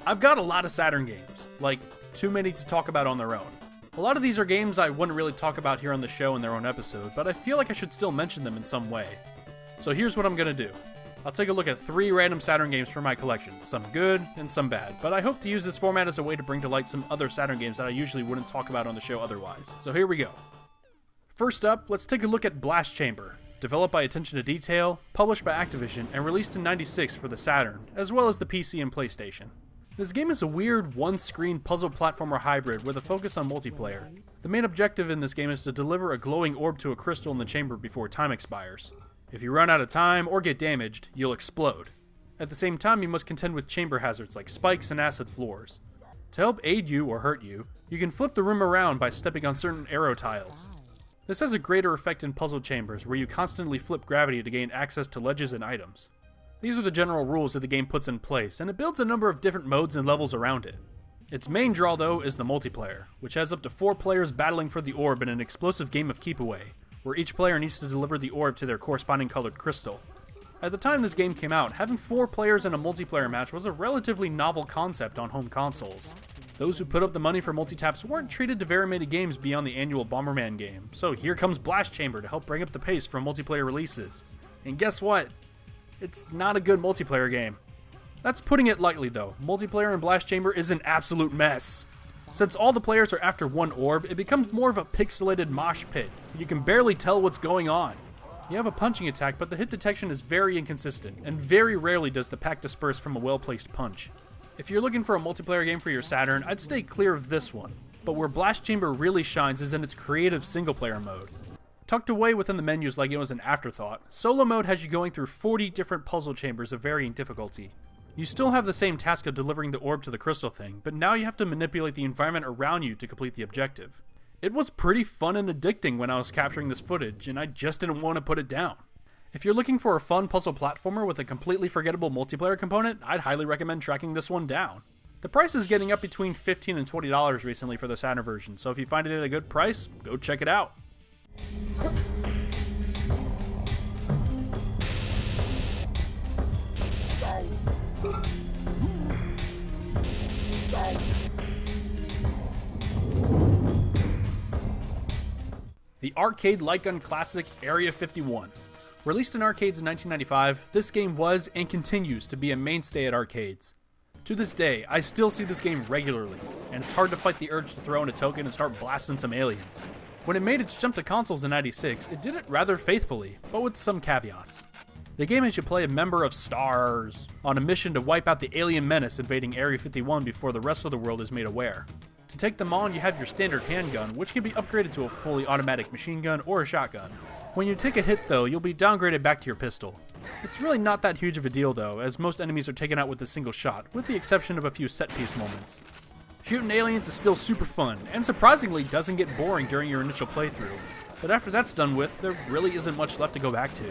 I've got a lot of Saturn games, like too many to talk about on their own. A lot of these are games I wouldn't really talk about here on the show in their own episode, but I feel like I should still mention them in some way. So here's what I'm gonna do. I'll take a look at 3 random Saturn games from my collection, some good and some bad, but I hope to use this format as a way to bring to light some other Saturn games that I usually wouldn't talk about on the show otherwise. So here we go. First up, let's take a look at Blast Chamber, developed by Attention to Detail, published by Activision, and released in '96 for the Saturn, as well as the PC and PlayStation. This game is a weird, one-screen puzzle platformer hybrid with a focus on multiplayer. The main objective in this game is to deliver a glowing orb to a crystal in the chamber before time expires. If you run out of time or get damaged, you'll explode. At the same time, you must contend with chamber hazards like spikes and acid floors. To help aid you or hurt you, you can flip the room around by stepping on certain arrow tiles. This has a greater effect in puzzle chambers, where you constantly flip gravity to gain access to ledges and items. These are the general rules that the game puts in place, and it builds a number of different modes and levels around it. Its main draw, though, is the multiplayer, which has up to 4 players battling for the orb in an explosive game of keep away, where each player needs to deliver the orb to their corresponding colored crystal. At the time this game came out, having 4 players in a multiplayer match was a relatively novel concept on home consoles. Those who put up the money for multi-taps weren't treated to very many games beyond the annual Bomberman game, so here comes Blast Chamber to help bring up the pace for multiplayer releases. And guess what? It's not a good multiplayer game. That's putting it lightly though. Multiplayer in Blast Chamber is an absolute mess. Since all the players are after one orb, it becomes more of a pixelated mosh pit. You can barely tell what's going on. You have a punching attack, but the hit detection is very inconsistent, and very rarely does the pack disperse from a well-placed punch. If you're looking for a multiplayer game for your Saturn, I'd stay clear of this one. But where Blast Chamber really shines is in its creative single-player mode. Tucked away within the menus like it was an afterthought, solo mode has you going through 40 different puzzle chambers of varying difficulty. You still have the same task of delivering the orb to the crystal thing, but now you have to manipulate the environment around you to complete the objective. It was pretty fun and addicting when I was capturing this footage, and I just didn't want to put it down. If you're looking for a fun puzzle platformer with a completely forgettable multiplayer component, I'd highly recommend tracking this one down. The price is getting up between $15 and $20 recently for the Saturn version, so if you find it at a good price, go check it out. The arcade light gun classic Area 51. Released in arcades in 1995, this game was and continues to be a mainstay at arcades. To this day, I still see this game regularly, and it's hard to fight the urge to throw in a token and start blasting some aliens. When it made its jump to consoles in '96, it did it rather faithfully, but with some caveats. The game has you play a member of STARS on a mission to wipe out the alien menace invading Area 51 before the rest of the world is made aware. To take them on, you have your standard handgun, which can be upgraded to a fully automatic machine gun or a shotgun. When you take a hit though, you'll be downgraded back to your pistol. It's really not that huge of a deal though, as most enemies are taken out with a single shot, with the exception of a few set-piece moments. Shooting aliens is still super fun, and surprisingly doesn't get boring during your initial playthrough. But after that's done with, there really isn't much left to go back to.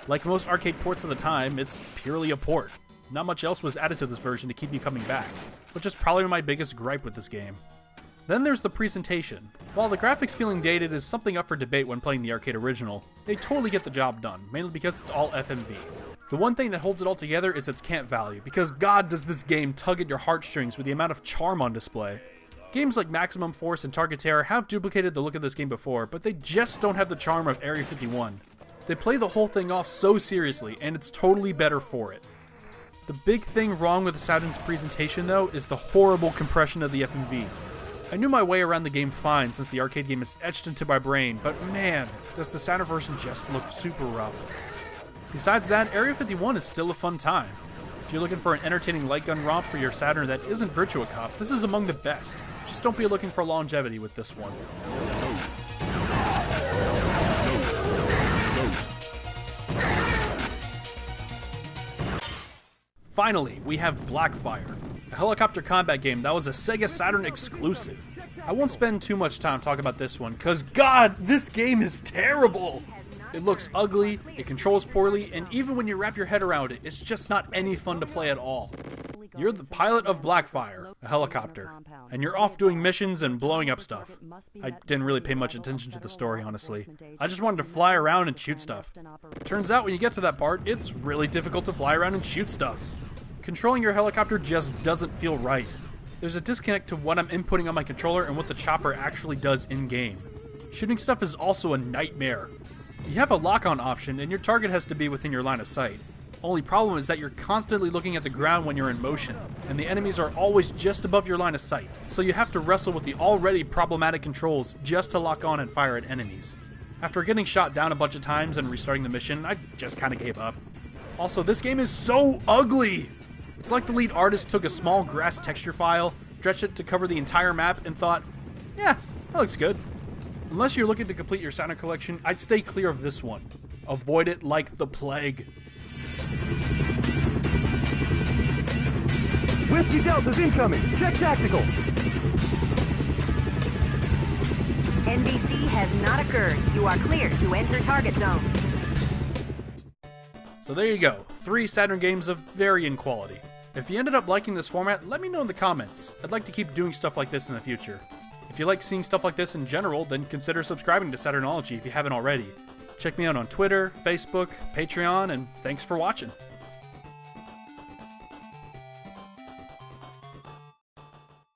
Like most arcade ports of the time, it's purely a port. Not much else was added to this version to keep you coming back, which is probably my biggest gripe with this game. Then there's the presentation. While the graphics feeling dated is something up for debate when playing the arcade original, they totally get the job done, mainly because it's all FMV. The one thing that holds it all together is its cant value, because god does this game tug at your heartstrings with the amount of charm on display. Games like Maximum Force and Target Terror have duplicated the look of this game before, but they just don't have the charm of Area 51. They play the whole thing off so seriously, and it's totally better for it. The big thing wrong with the Saturn's presentation though is the horrible compression of the FMV. I knew my way around the game fine since the arcade game is etched into my brain, but man, does the Saturn version just look super rough. Besides that, Area 51 is still a fun time. If you're looking for an entertaining light gun romp for your Saturn that isn't Virtua Cop, this is among the best. Just don't be looking for longevity with this one. Finally, we have Blackfire, a helicopter combat game that was a Sega Saturn exclusive. I won't spend too much time talking about this one, cause god, this game is terrible! It looks ugly, it controls poorly, and even when you wrap your head around it, it's just not any fun to play at all. You're the pilot of Blackfire, a helicopter, and you're off doing missions and blowing up stuff. I didn't really pay much attention to the story, honestly. I just wanted to fly around and shoot stuff. Turns out when you get to that part, it's really difficult to fly around and shoot stuff. controlling your helicopter just doesn't feel right. There's a disconnect to what I'm inputting on my controller and what the chopper actually does in-game. Shooting stuff is also a nightmare. You have a lock-on option, and your target has to be within your line of sight. Only problem is that you're constantly looking at the ground when you're in motion, and the enemies are always just above your line of sight, so you have to wrestle with the already problematic controls just to lock on and fire at enemies. After getting shot down a bunch of times and restarting the mission, I just kinda gave up. Also, this game is so ugly! It's like the lead artist took a small grass texture file, stretched it to cover the entire map, and thought, yeah, that looks good. Unless you're looking to complete your Saturn collection, I'd stay clear of this one. Avoid it like the plague. Whiskey Delta's incoming. Check tactical. NBC has not occurred. You are clear to enter target zone. So there you go, 3 Saturn games of varying quality. If you ended up liking this format, let me know in the comments. I'd like to keep doing stuff like this in the future. If you like seeing stuff like this in general, then consider subscribing to Saturnology if you haven't already. Check me out on Twitter, Facebook, Patreon, and thanks for watching.